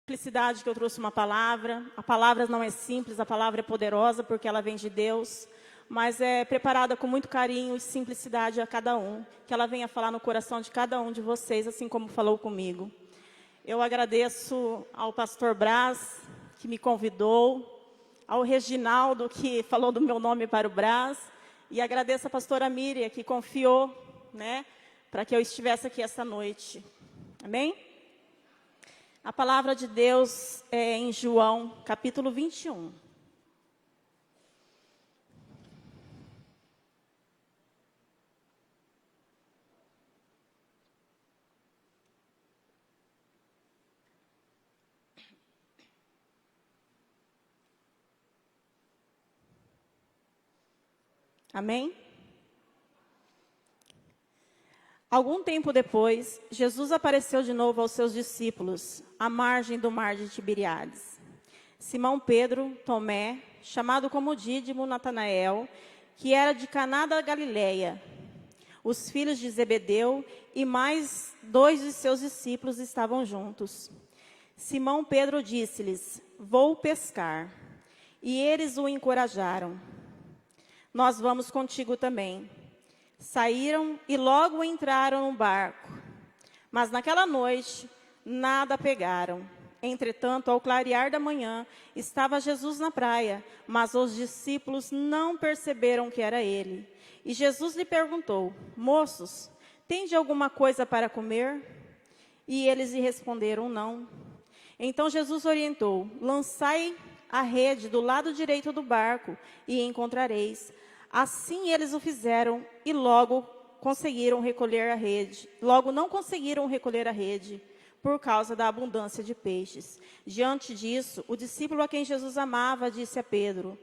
Simplicidade que eu trouxe uma palavra. A palavra não é simples, a palavra é poderosa porque ela vem de Deus, mas é preparada com muito carinho e simplicidade a cada um, que ela venha falar no coração de cada um de vocês, assim como falou comigo. Eu agradeço ao pastor Brás, que me convidou, ao Reginaldo, que falou do meu nome para o Brás, e agradeço a pastora Miriam, que confiou, né, para que eu estivesse aqui essa noite. Amém? A palavra de Deus é em João, capítulo 21. Amém? Algum tempo depois, Jesus apareceu de novo aos seus discípulos, à margem do mar de Tiberíades. Simão Pedro, Tomé, chamado como Dídimo, Natanael, que era de Caná da Galileia, os filhos de Zebedeu e mais 2 de seus discípulos estavam juntos. Simão Pedro disse-lhes: "Vou pescar." E eles o encorajaram: "Nós vamos contigo também." Saíram e logo entraram no barco. Mas naquela noite, nada pegaram. Entretanto, ao clarear da manhã, estava Jesus na praia, mas os discípulos não perceberam que era ele. E Jesus lhe perguntou: "Moços, tende alguma coisa para comer?" E eles lhe responderam: "Não." Então Jesus orientou: "Lançai a rede do lado direito do barco e encontrareis." Assim eles o fizeram e logo conseguiram recolher a rede. Logo não conseguiram recolher a rede por causa da abundância de peixes. Diante disso, o discípulo a quem Jesus amava disse a Pedro: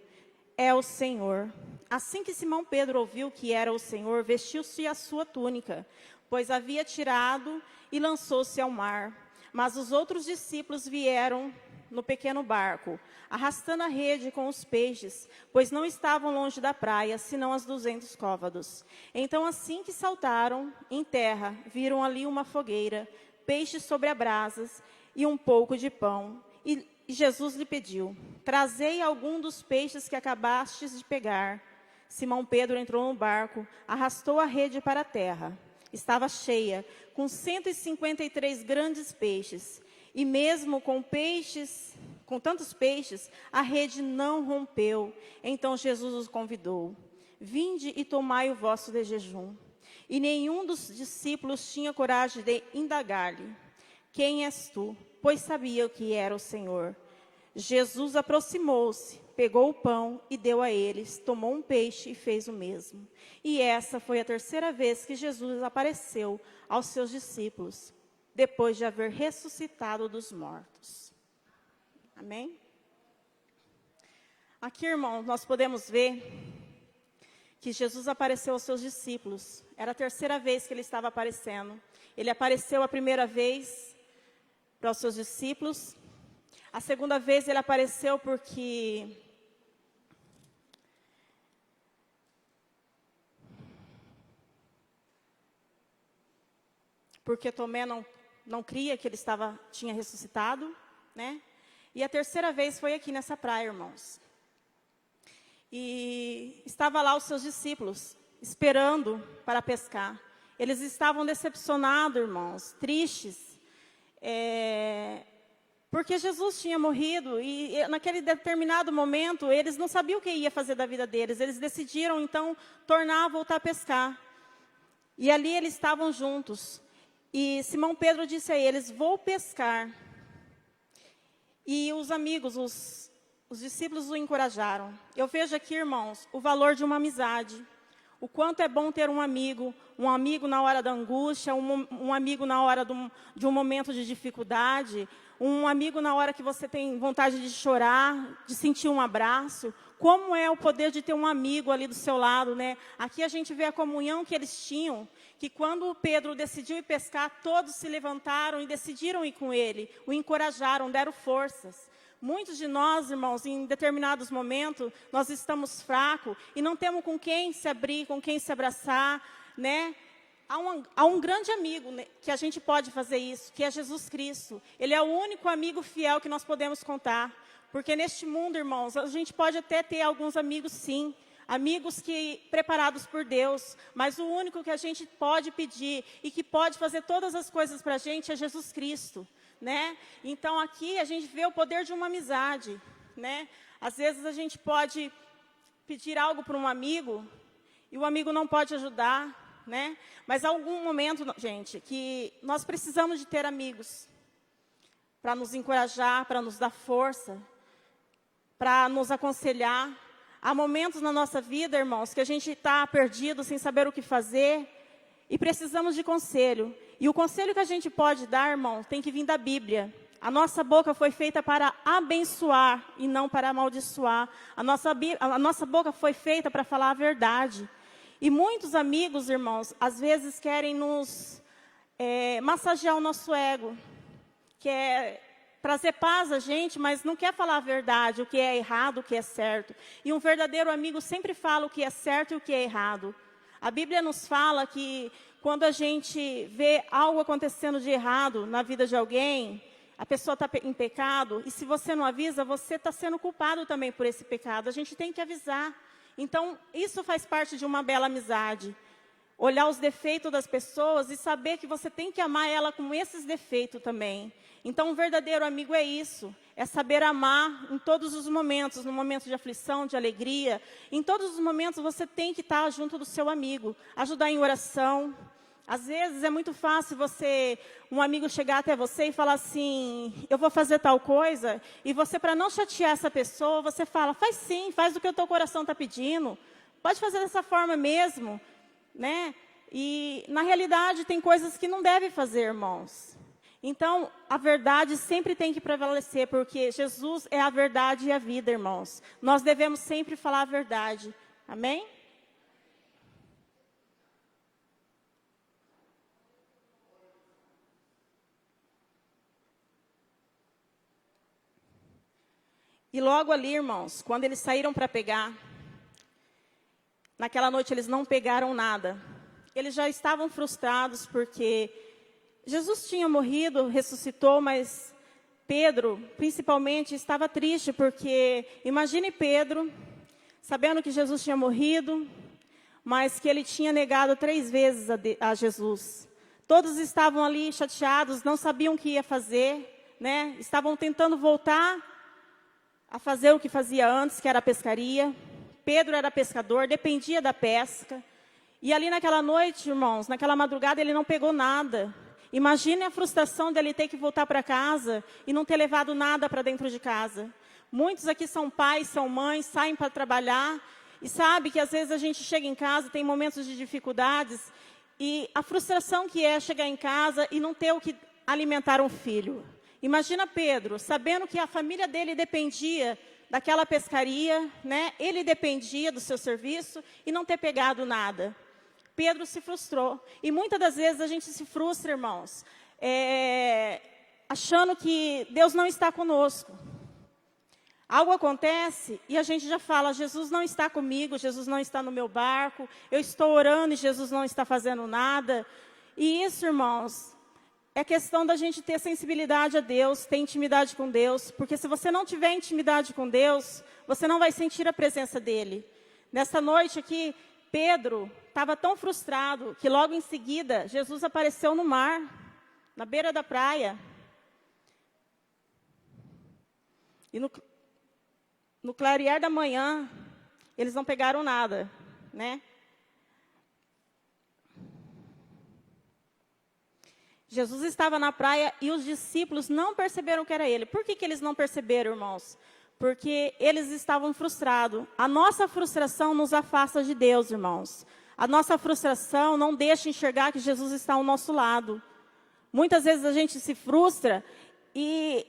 "É o Senhor." Assim que Simão Pedro ouviu que era o Senhor, vestiu-se a sua túnica, pois havia tirado, e lançou-se ao mar. Mas os outros discípulos vieram no pequeno barco, arrastando a rede com os peixes, pois não estavam longe da praia, senão a 200 côvados. Então, assim que saltaram em terra, viram ali uma fogueira, peixes sobre as brasas e um pouco de pão. E Jesus lhe pediu: "Trazei algum dos peixes que acabastes de pegar." Simão Pedro entrou no barco, arrastou a rede para a terra. Estava cheia, com 153 grandes peixes. E mesmo com tantos peixes, a rede não rompeu. Então Jesus os convidou: "Vinde e tomai o vosso de jejum." E nenhum dos discípulos tinha coragem de indagar-lhe: "Quem és tu?" Pois sabia que era o Senhor. Jesus aproximou-se, pegou o pão e deu a eles, tomou um peixe e fez o mesmo. E essa foi a 3ª vez que Jesus apareceu aos seus discípulos, depois de haver ressuscitado dos mortos. Amém? Aqui, irmãos, nós podemos ver que Jesus apareceu aos seus discípulos. Era a 3ª vez que ele estava aparecendo. Ele apareceu a primeira vez para os seus discípulos. A segunda vez ele apareceu porque Tomé não cria que ele tinha ressuscitado, né? E a 3ª vez foi aqui nessa praia, irmãos. E estava lá os seus discípulos, esperando para pescar. Eles estavam decepcionados, irmãos, tristes, porque Jesus tinha morrido. E naquele determinado momento, eles não sabiam o que ia fazer da vida deles. Eles decidiram, então, voltar a pescar. E ali eles estavam juntos. E Simão Pedro disse a eles: "Vou pescar." E os amigos, os discípulos o encorajaram. Eu vejo aqui, irmãos, o valor de uma amizade. O quanto é bom ter um amigo na hora da angústia, um amigo na hora de um momento de dificuldade, um amigo na hora que você tem vontade de chorar, de sentir um abraço. Como é o poder de ter um amigo ali do seu lado, né? Aqui a gente vê a comunhão que eles tinham, que quando Pedro decidiu ir pescar, todos se levantaram e decidiram ir com ele, o encorajaram, deram forças. Muitos de nós, irmãos, em determinados momentos, nós estamos fracos e não temos com quem se abrir, com quem se abraçar, né? há um grande amigo, né, que a gente pode fazer isso, que é Jesus Cristo. Ele é o único amigo fiel que nós podemos contar. Porque neste mundo, irmãos, a gente pode até ter alguns amigos, sim. Amigos preparados por Deus. Mas o único que a gente pode pedir e que pode fazer todas as coisas para a gente é Jesus Cristo, né? Então, aqui a gente vê o poder de uma amizade, né? Às vezes a gente pode pedir algo para um amigo e o amigo não pode ajudar, né? Mas há algum momento, gente, que nós precisamos de ter amigos para nos encorajar, para nos dar força, para nos aconselhar. Há momentos na nossa vida, irmãos, que a gente está perdido, sem saber o que fazer, e precisamos de conselho. E o conselho que a gente pode dar, irmão, tem que vir da Bíblia. A nossa boca foi feita para abençoar e não para amaldiçoar. A nossa boca foi feita para falar a verdade. E muitos amigos, irmãos, às vezes querem nos massagear o nosso ego, quer trazer paz a gente, mas não quer falar a verdade, o que é errado, o que é certo. E um verdadeiro amigo sempre fala o que é certo e o que é errado. A Bíblia nos fala que quando a gente vê algo acontecendo de errado na vida de alguém, a pessoa está em pecado, e se você não avisa, você está sendo culpado também por esse pecado. A gente tem que avisar. Então, isso faz parte de uma bela amizade. Olhar os defeitos das pessoas e saber que você tem que amar ela com esses defeitos também. Então, um verdadeiro amigo é isso. É saber amar em todos os momentos. No momento de aflição, de alegria. Em todos os momentos, você tem que estar junto do seu amigo. Ajudar em oração. Às vezes, é muito fácil um amigo chegar até você e falar assim, eu vou fazer tal coisa. E você, para não chatear essa pessoa, você fala, faz sim, faz o que o teu coração está pedindo. Pode fazer dessa forma mesmo. Né? E, na realidade, tem coisas que não deve fazer, irmãos. Então, a verdade sempre tem que prevalecer, porque Jesus é a verdade e a vida, irmãos. Nós devemos sempre falar a verdade. Amém? E logo ali, irmãos, quando eles saíram para pegar, naquela noite eles não pegaram nada. Eles já estavam frustrados porque Jesus tinha morrido, ressuscitou, mas Pedro, principalmente, estava triste porque, imagine Pedro, sabendo que Jesus tinha morrido, mas que ele tinha negado 3 vezes a Jesus. Todos estavam ali chateados, não sabiam o que ia fazer, né? Estavam tentando voltar a fazer o que fazia antes, que era a pescaria. Pedro era pescador, dependia da pesca. E ali naquela noite, irmãos, naquela madrugada, ele não pegou nada. Imagine a frustração dele ter que voltar para casa e não ter levado nada para dentro de casa. Muitos aqui são pais, são mães, saem para trabalhar e sabe que às vezes a gente chega em casa, tem momentos de dificuldades e a frustração que é chegar em casa e não ter o que alimentar um filho. Imagina Pedro, sabendo que a família dele dependia daquela pescaria, né? Ele dependia do seu serviço e não ter pegado nada. Pedro se frustrou. E muitas das vezes a gente se frustra, irmãos, achando que Deus não está conosco. Algo acontece e a gente já fala, Jesus não está comigo, Jesus não está no meu barco, eu estou orando e Jesus não está fazendo nada. E isso, irmãos, é questão da gente ter sensibilidade a Deus, ter intimidade com Deus, porque se você não tiver intimidade com Deus, você não vai sentir a presença dEle. Nessa noite aqui, Pedro estava tão frustrado que logo em seguida, Jesus apareceu no mar, na beira da praia. E no clarear da manhã, eles não pegaram nada, né? Jesus estava na praia e os discípulos não perceberam que era ele. Por que eles não perceberam, irmãos? Porque eles estavam frustrados. A nossa frustração nos afasta de Deus, irmãos. A nossa frustração não deixa enxergar que Jesus está ao nosso lado. Muitas vezes a gente se frustra e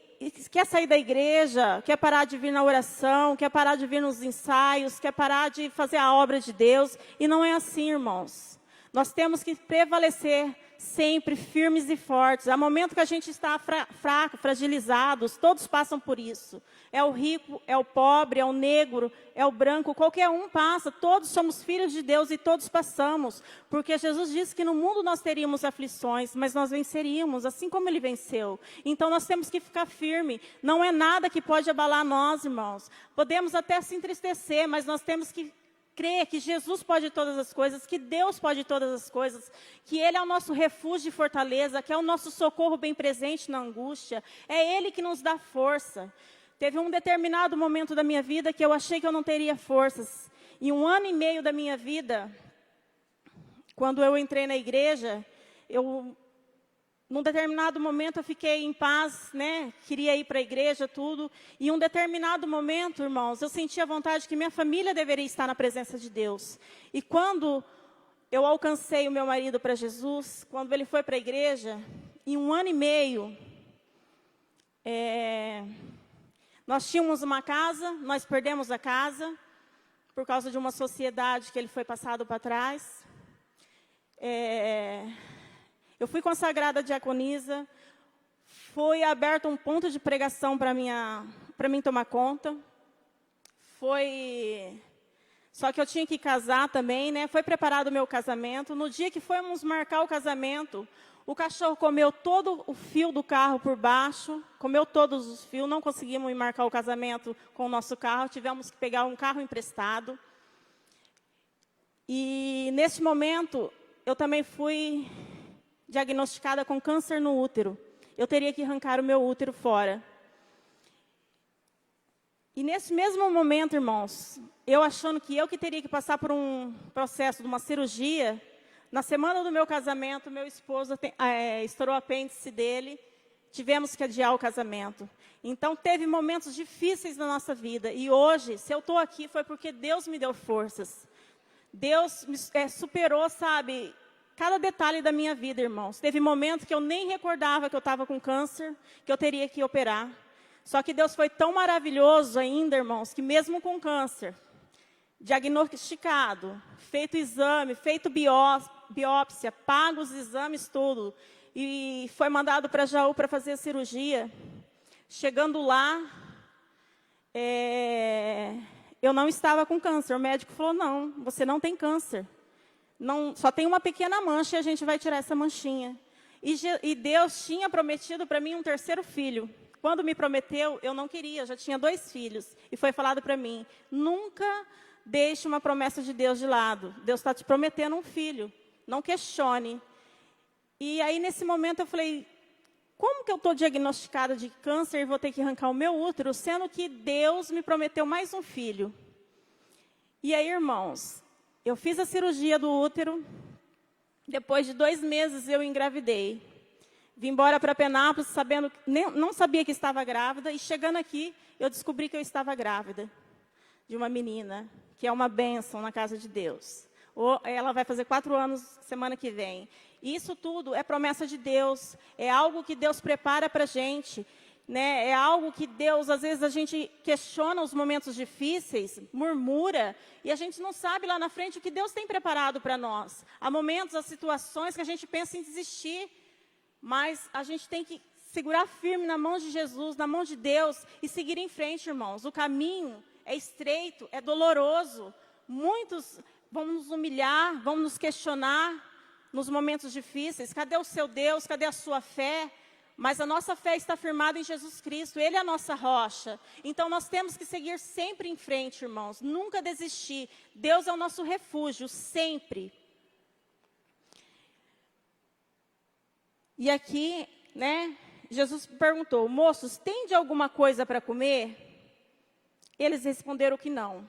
quer sair da igreja, quer parar de vir na oração, quer parar de vir nos ensaios, quer parar de fazer a obra de Deus. E não é assim, irmãos. Nós temos que prevalecer sempre firmes e fortes. Há momento que a gente está fraco, fragilizados, todos passam por isso. É o rico, é o pobre, é o negro, é o branco, qualquer um passa. Todos somos filhos de Deus e todos passamos. Porque Jesus disse que no mundo nós teríamos aflições, mas nós venceríamos, assim como Ele venceu. Então nós temos que ficar firme. Não é nada que pode abalar nós, irmãos. Podemos até se entristecer, mas nós temos que crer que Jesus pode todas as coisas, que Deus pode todas as coisas, que Ele é o nosso refúgio e fortaleza, que é o nosso socorro bem presente na angústia. É Ele que nos dá força. Teve um determinado momento da minha vida que eu achei que eu não teria forças. Em 1 ano e meio da minha vida, quando eu entrei na igreja, num determinado momento eu fiquei em paz, né? Queria ir para a igreja, tudo. E em um determinado momento, irmãos, eu sentia a vontade que minha família deveria estar na presença de Deus. E quando eu alcancei o meu marido para Jesus, quando ele foi para a igreja, em 1 ano e meio, nós tínhamos uma casa, nós perdemos a casa, por causa de uma sociedade que ele foi passado para trás. Eu fui consagrada diaconisa, foi aberto um ponto de pregação para mim tomar conta. Só que eu tinha que casar também, né? Foi preparado o meu casamento. No dia que fomos marcar o casamento, o cachorro comeu todo o fio do carro por baixo, comeu todos os fios, não conseguimos ir marcar o casamento com o nosso carro, tivemos que pegar um carro emprestado. E nesse momento, eu também fui diagnosticada com câncer no útero. Eu teria que arrancar o meu útero fora. E nesse mesmo momento, irmãos, eu achando que eu que teria que passar por um processo de uma cirurgia, na semana do meu casamento, meu esposo estourou o apêndice dele, tivemos que adiar o casamento. Então, teve momentos difíceis na nossa vida. E hoje, se eu estou aqui, foi porque Deus me deu forças. Deus me superou, sabe, cada detalhe da minha vida, irmãos. Teve momentos que eu nem recordava que eu estava com câncer, que eu teria que operar. Só que Deus foi tão maravilhoso ainda, irmãos, que mesmo com câncer, diagnosticado, feito exame, feito biópsia, pago os exames, tudo, e foi mandado para Jaú para fazer a cirurgia. Chegando lá, eu não estava com câncer. O médico falou, não, você não tem câncer. Não, só tem uma pequena mancha e a gente vai tirar essa manchinha. E Deus tinha prometido para mim um 3º filho. Quando me prometeu, eu não queria, eu já tinha 2 filhos. E foi falado para mim, nunca deixe uma promessa de Deus de lado. Deus está te prometendo um filho, não questione. E aí, nesse momento, eu falei, como que eu estou diagnosticada de câncer e vou ter que arrancar o meu útero, sendo que Deus me prometeu mais um filho? E aí, irmãos, eu fiz a cirurgia do útero, depois de 2 meses eu engravidei. Vim embora para Penápolis, não sabia que estava grávida, e chegando aqui, eu descobri que eu estava grávida de uma menina, que é uma bênção na casa de Deus. Ela vai fazer 4 anos semana que vem. Isso tudo é promessa de Deus, é algo que Deus prepara para a gente, né? É algo que Deus, às vezes a gente questiona os momentos difíceis, murmura, e a gente não sabe lá na frente o que Deus tem preparado para nós. Há momentos, há situações que a gente pensa em desistir, mas a gente tem que segurar firme na mão de Jesus, na mão de Deus, e seguir em frente, irmãos. O caminho é estreito, é doloroso. Muitos vão nos humilhar, vão nos questionar nos momentos difíceis. Cadê o seu Deus? Cadê a sua fé? Mas a nossa fé está firmada em Jesus Cristo. Ele é a nossa rocha. Então, nós temos que seguir sempre em frente, irmãos. Nunca desistir. Deus é o nosso refúgio, sempre. E aqui, né, Jesus perguntou, moços, tem de alguma coisa para comer? Eles responderam que não.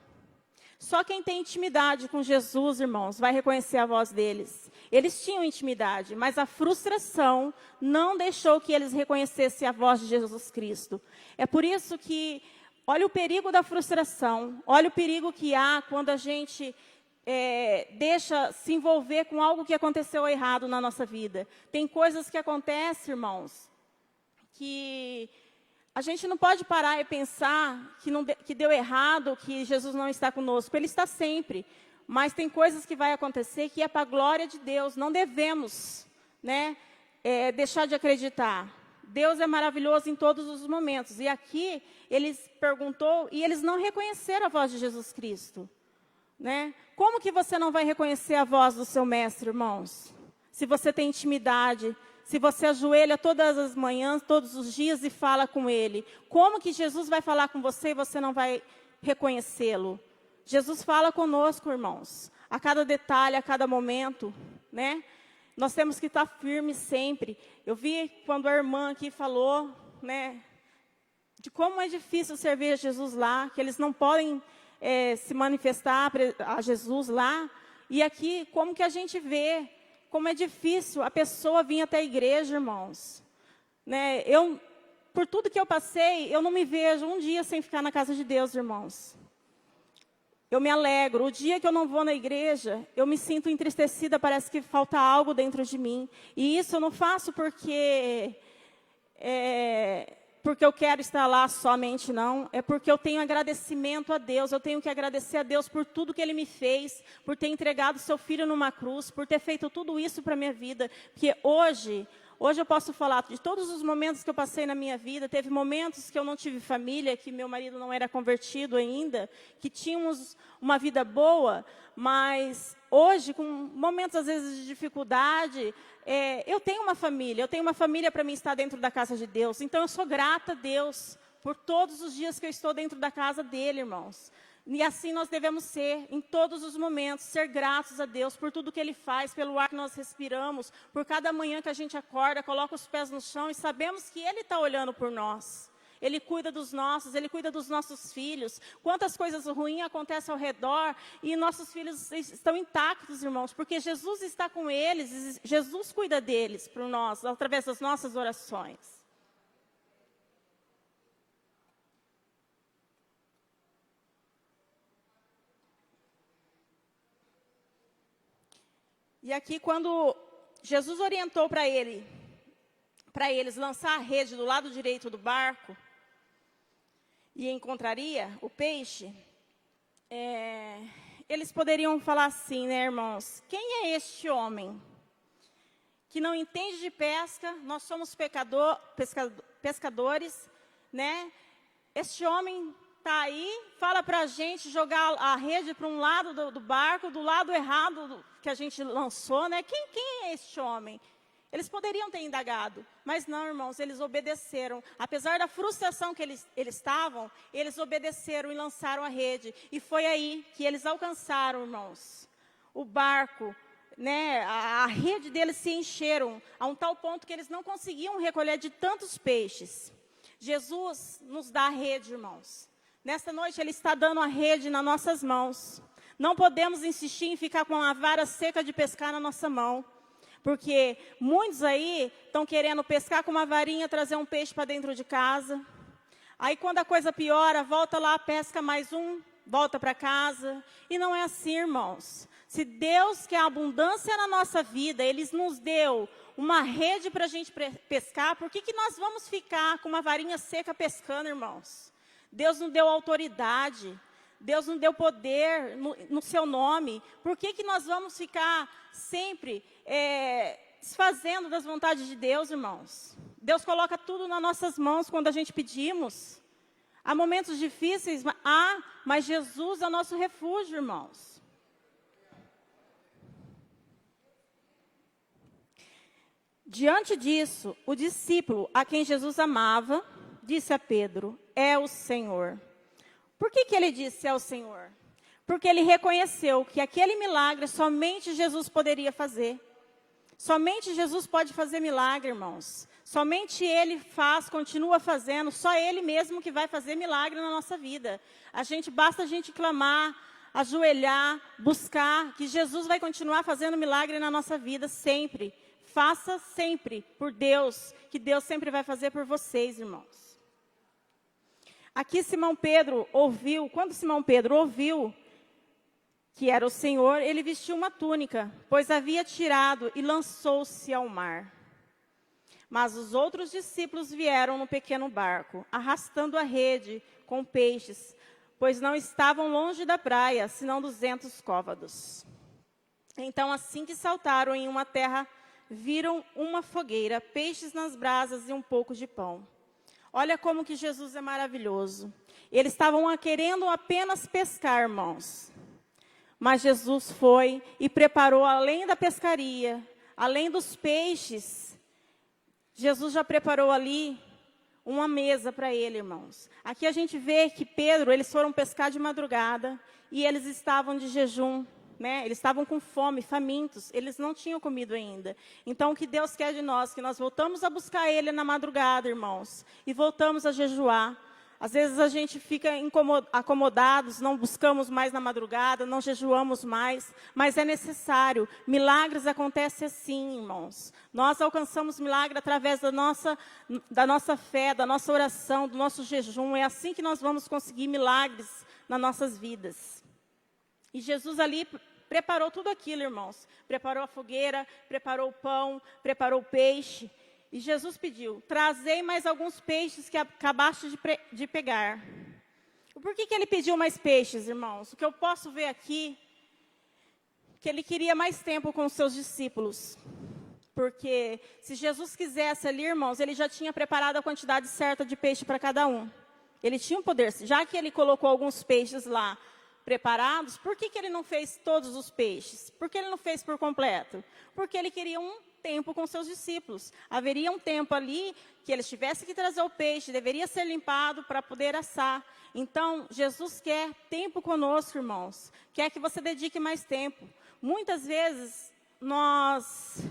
Só quem tem intimidade com Jesus, irmãos, vai reconhecer a voz deles. Eles tinham intimidade, mas a frustração não deixou que eles reconhecessem a voz de Jesus Cristo. É por isso que, olha o perigo da frustração, olha o perigo que há quando a gente deixa se envolver com algo que aconteceu errado na nossa vida. Tem coisas que acontecem, irmãos, que a gente não pode parar e pensar que deu errado, que Jesus não está conosco. Ele está sempre. Mas tem coisas que vai acontecer que é para a glória de Deus. Não devemos né, deixar de acreditar. Deus é maravilhoso em todos os momentos. E aqui, eles perguntou, e eles não reconheceram a voz de Jesus Cristo. Né? Como que você não vai reconhecer a voz do seu mestre, irmãos? Se você tem intimidade, se você ajoelha todas as manhãs, todos os dias e fala com ele. Como que Jesus vai falar com você e você não vai reconhecê-lo? Jesus fala conosco, irmãos, a cada detalhe, a cada momento, né? Nós temos que estar firmes sempre. Eu vi quando a irmã aqui falou, né, de como é difícil servir a Jesus lá, que eles não podem se manifestar a Jesus lá. E aqui, como que a gente vê, como é difícil a pessoa vir até a igreja, irmãos. Né, por tudo que eu passei, eu não me vejo um dia sem ficar na casa de Deus, irmãos. Eu me alegro. O dia que eu não vou na igreja, eu me sinto entristecida, parece que falta algo dentro de mim. E isso eu não faço porque eu quero estar lá somente, não. É porque eu tenho agradecimento a Deus. Eu tenho que agradecer a Deus por tudo que Ele me fez, por ter entregado seu filho numa cruz, por ter feito tudo isso para a minha vida. Porque hoje eu posso falar de todos os momentos que eu passei na minha vida. Teve momentos que eu não tive família, que meu marido não era convertido ainda, que tínhamos uma vida boa, mas hoje, com momentos às vezes de dificuldade, eu tenho uma família para mim estar dentro da casa de Deus. Então eu sou grata a Deus por todos os dias que eu estou dentro da casa dele, irmãos. E assim nós devemos ser, em todos os momentos, ser gratos a Deus por tudo que Ele faz, pelo ar que nós respiramos, por cada manhã que a gente acorda, coloca os pés no chão e sabemos que Ele está olhando por nós. Ele cuida dos nossos, Ele cuida dos nossos filhos. Quantas coisas ruins acontecem ao redor e nossos filhos estão intactos, irmãos, porque Jesus está com eles, Jesus cuida deles por nós, através das nossas orações. E aqui, quando Jesus orientou para eles lançar a rede do lado direito do barco, e encontraria o peixe, eles poderiam falar assim, né, irmãos? Quem é este homem que não entende de pesca? Nós somos pescadores, né? Este homem está aí, fala para a gente jogar a rede para um lado do barco, do lado errado que a gente lançou, né? Quem é este homem? Eles poderiam ter indagado, mas não, irmãos, eles obedeceram. Apesar da frustração que eles estavam, eles obedeceram e lançaram a rede. E foi aí que eles alcançaram, irmãos, o barco, né? A rede deles se encheram a um tal ponto que eles não conseguiam recolher de tantos peixes. Jesus nos dá a rede, irmãos. Nesta noite, Ele está dando a rede nas nossas mãos. Não podemos insistir em ficar com a vara seca de pescar na nossa mão. Porque muitos aí estão querendo pescar com uma varinha, trazer um peixe para dentro de casa. Aí, quando a coisa piora, volta lá, pesca mais um, volta para casa. E não é assim, irmãos. Se Deus quer abundância na nossa vida, Ele nos deu uma rede para a gente pescar, por que nós vamos ficar com uma varinha seca pescando, irmãos? Deus nos deu autoridade, Deus nos deu poder no seu nome. Por que nós vamos ficar sempre desfazendo das vontades de Deus, irmãos? Deus coloca tudo nas nossas mãos quando a gente pedimos. Há momentos difíceis, mas Jesus é o nosso refúgio, irmãos. Diante disso, o discípulo a quem Jesus amava, disse a Pedro, é o Senhor. Por que ele disse é o Senhor? Porque ele reconheceu que aquele milagre somente Jesus poderia fazer. Somente Jesus pode fazer milagre, irmãos. Somente Ele faz, continua fazendo, só Ele mesmo que vai fazer milagre na nossa vida. Basta a gente clamar, ajoelhar, buscar, que Jesus vai continuar fazendo milagre na nossa vida sempre. Faça sempre por Deus, que Deus sempre vai fazer por vocês, irmãos. Aqui Simão Pedro ouviu, quando Simão Pedro ouviu que era o Senhor, ele vestiu uma túnica, pois havia tirado e lançou-se ao mar. Mas os outros discípulos vieram no pequeno barco, arrastando a rede com peixes, pois não estavam longe da praia, senão 200 côvados. Então, assim que saltaram em uma terra viram uma fogueira, peixes nas brasas e um pouco de pão. Olha como que Jesus é maravilhoso. Eles estavam querendo apenas pescar, irmãos. Mas Jesus foi e preparou, além da pescaria, além dos peixes, Jesus já preparou ali uma mesa para ele, irmãos. Aqui a gente vê que Pedro, eles foram pescar de madrugada e eles estavam de jejum, né? Eles estavam com fome, famintos, eles não tinham comido ainda. Então, o que Deus quer de nós? Que nós voltamos a buscar Ele na madrugada, irmãos, e voltamos a jejuar. Às vezes a gente fica acomodados, não buscamos mais na madrugada, não jejuamos mais, mas é necessário. Milagres acontecem assim, irmãos. Nós alcançamos milagre através da nossa fé, da nossa oração, do nosso jejum. É assim que nós vamos conseguir milagres nas nossas vidas. E Jesus ali preparou tudo aquilo, irmãos. Preparou a fogueira, preparou o pão, preparou o peixe. E Jesus pediu, trazei mais alguns peixes que acabaste de pegar. Por que ele pediu mais peixes, irmãos? O que eu posso ver aqui, que ele queria mais tempo com os seus discípulos. Porque se Jesus quisesse ali, irmãos, ele já tinha preparado a quantidade certa de peixe para cada um. Ele tinha um poder, já que ele colocou alguns peixes lá preparados, por que ele não fez todos os peixes? Por que ele não fez por completo? Porque ele queria um tempo com seus discípulos. Haveria um tempo ali que eles tivessem que trazer o peixe, deveria ser limpado para poder assar. Então, Jesus quer tempo conosco, irmãos. Quer que você dedique mais tempo. Muitas vezes, nós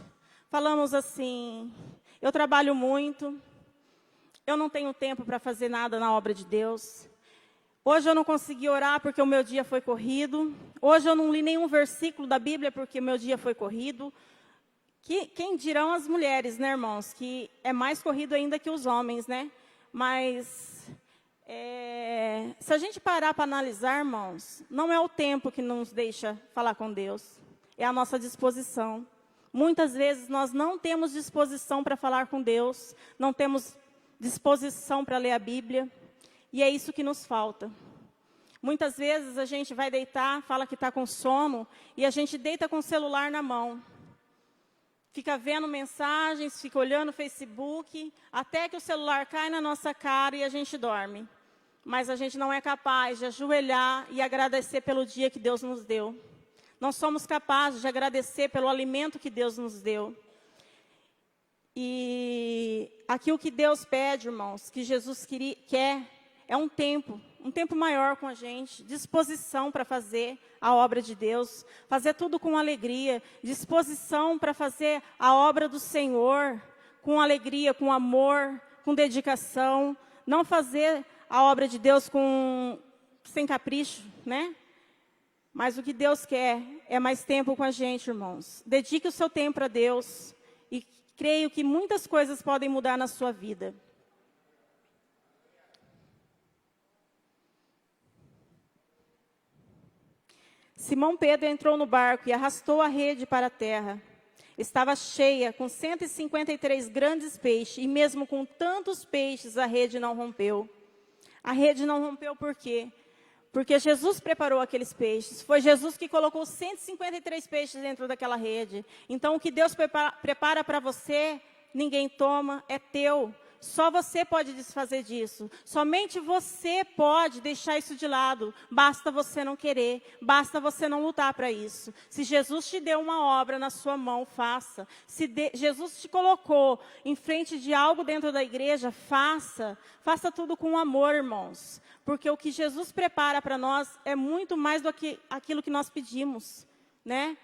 falamos assim, eu trabalho muito, eu não tenho tempo para fazer nada na obra de Deus. Hoje eu não consegui orar porque o meu dia foi corrido. Hoje eu não li nenhum versículo da Bíblia porque o meu dia foi corrido. Quem dirão as mulheres, né, irmãos? Que é mais corrido ainda que os homens, né? Mas, se a gente parar para analisar, irmãos, não é o tempo que nos deixa falar com Deus. É a nossa disposição. Muitas vezes nós não temos disposição para falar com Deus. Não temos disposição para ler a Bíblia. E é isso que nos falta. Muitas vezes a gente vai deitar, fala que está com sono, e a gente deita com o celular na mão. Fica vendo mensagens, fica olhando o Facebook, até que o celular cai na nossa cara e a gente dorme. Mas a gente não é capaz de ajoelhar e agradecer pelo dia que Deus nos deu. Não somos capazes de agradecer pelo alimento que Deus nos deu. E aqui o que Deus pede, irmãos, que Jesus quer, é um tempo maior com a gente, disposição para fazer a obra de Deus, fazer tudo com alegria, disposição para fazer a obra do Senhor, com alegria, com amor, com dedicação, não fazer a obra de Deus sem capricho, né? Mas o que Deus quer é mais tempo com a gente, irmãos. Dedique o seu tempo a Deus e creio que muitas coisas podem mudar na sua vida. Simão Pedro entrou no barco e arrastou a rede para a terra. Estava cheia, com 153 grandes peixes, e mesmo com tantos peixes, a rede não rompeu. A rede não rompeu por quê? Porque Jesus preparou aqueles peixes. Foi Jesus que colocou 153 peixes dentro daquela rede. Então, o que Deus prepara para você, ninguém toma, é teu. Só você pode desfazer disso. Somente você pode deixar isso de lado. Basta você não querer. Basta você não lutar para isso. Se Jesus te deu uma obra na sua mão, faça. Se Jesus te colocou em frente de algo dentro da igreja, faça. Faça tudo com amor, irmãos. Porque o que Jesus prepara para nós é muito mais do que aquilo que nós pedimos, né?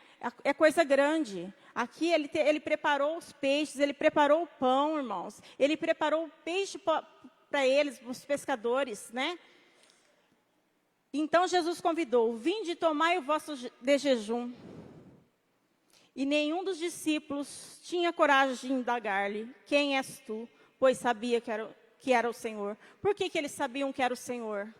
É coisa grande. Aqui ele preparou os peixes, ele preparou o pão, irmãos. Ele preparou o peixe para eles, os pescadores, né? Então Jesus convidou, vinde e tomai o vosso de jejum. E nenhum dos discípulos tinha coragem de indagar-lhe, quem és tu? Pois sabia que era o Senhor. Por que eles sabiam que era o Senhor?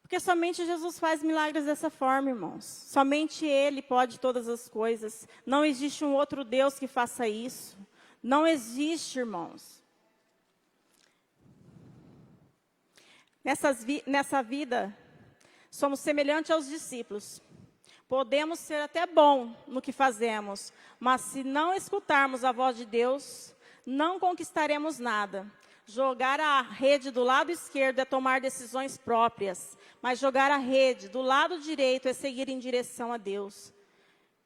Porque somente Jesus faz milagres dessa forma, irmãos. Somente Ele pode todas as coisas. Não existe um outro Deus que faça isso. Não existe, irmãos. Nessa vida, somos semelhantes aos discípulos. Podemos ser até bom no que fazemos, mas se não escutarmos a voz de Deus, não conquistaremos nada. Jogar a rede do lado esquerdo é tomar decisões próprias, mas jogar a rede do lado direito é seguir em direção a Deus.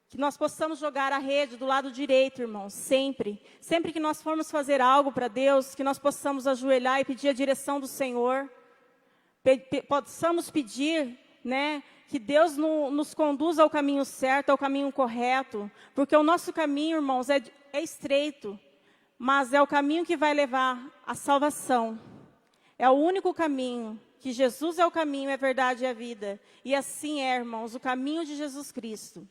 Que nós possamos jogar a rede do lado direito, irmãos, sempre. Sempre que nós formos fazer algo para Deus, que nós possamos ajoelhar e pedir a direção do Senhor. Possamos pedir, né, que Deus nos conduza ao caminho certo, ao caminho correto. Porque o nosso caminho, irmãos, é estreito, mas é o caminho que vai levar à salvação. É o único caminho, que Jesus é o caminho, é a verdade e a vida. E assim é, irmãos, o caminho de Jesus Cristo.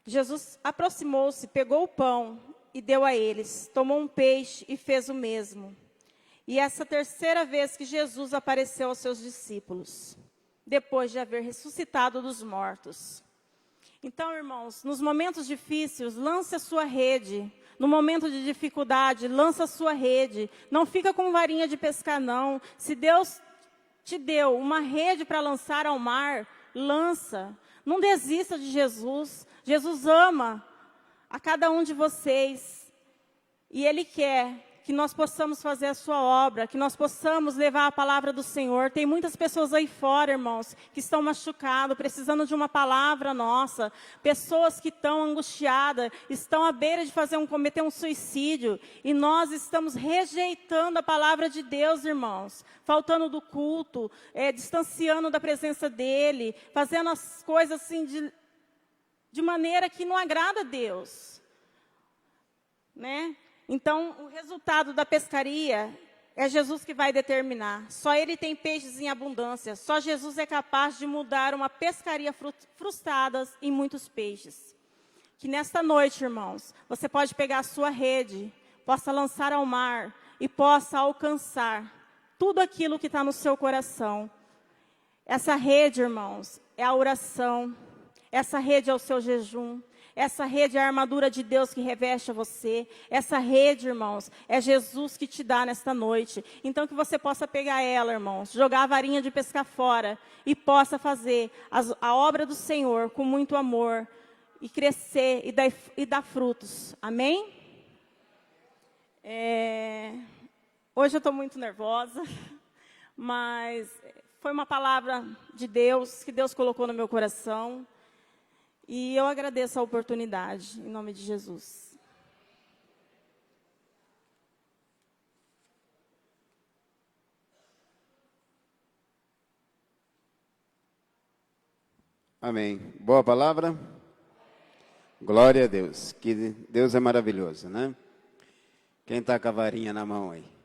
Jesus aproximou-se, pegou o pão e deu a eles. Tomou um peixe e fez o mesmo. E essa terceira vez que Jesus apareceu aos seus discípulos, depois de haver ressuscitado dos mortos. Então, irmãos, nos momentos difíceis, lance a sua rede. No momento de dificuldade, lança a sua rede. Não fica com varinha de pescar, não. Se Deus te deu uma rede para lançar ao mar, lança. Não desista de Jesus. Jesus ama a cada um de vocês. E Ele quer que nós possamos fazer a sua obra, que nós possamos levar a palavra do Senhor. Tem muitas pessoas aí fora, irmãos, que estão machucados, precisando de uma palavra nossa. Pessoas que estão angustiadas, estão à beira de cometer um suicídio. E nós estamos rejeitando a palavra de Deus, irmãos. Faltando do culto, distanciando da presença dEle, fazendo as coisas assim de maneira que não agrada a Deus. Né? Então, o resultado da pescaria é Jesus que vai determinar. Só Ele tem peixes em abundância. Só Jesus é capaz de mudar uma pescaria frustrada em muitos peixes. Que nesta noite, irmãos, você pode pegar a sua rede, possa lançar ao mar e possa alcançar tudo aquilo que está no seu coração. Essa rede, irmãos, é a oração. Essa rede é o seu jejum. Essa rede é a armadura de Deus que reveste a você. Essa rede, irmãos, é Jesus que te dá nesta noite. Então, que você possa pegar ela, irmãos, jogar a varinha de pescar fora e possa fazer a obra do Senhor com muito amor e crescer e dar frutos. Amém? Hoje eu estou muito nervosa, mas foi uma palavra de Deus que Deus colocou no meu coração. E eu agradeço a oportunidade, em nome de Jesus. Amém. Boa palavra? Glória a Deus. Que Deus é maravilhoso, né? Quem está com a varinha na mão aí?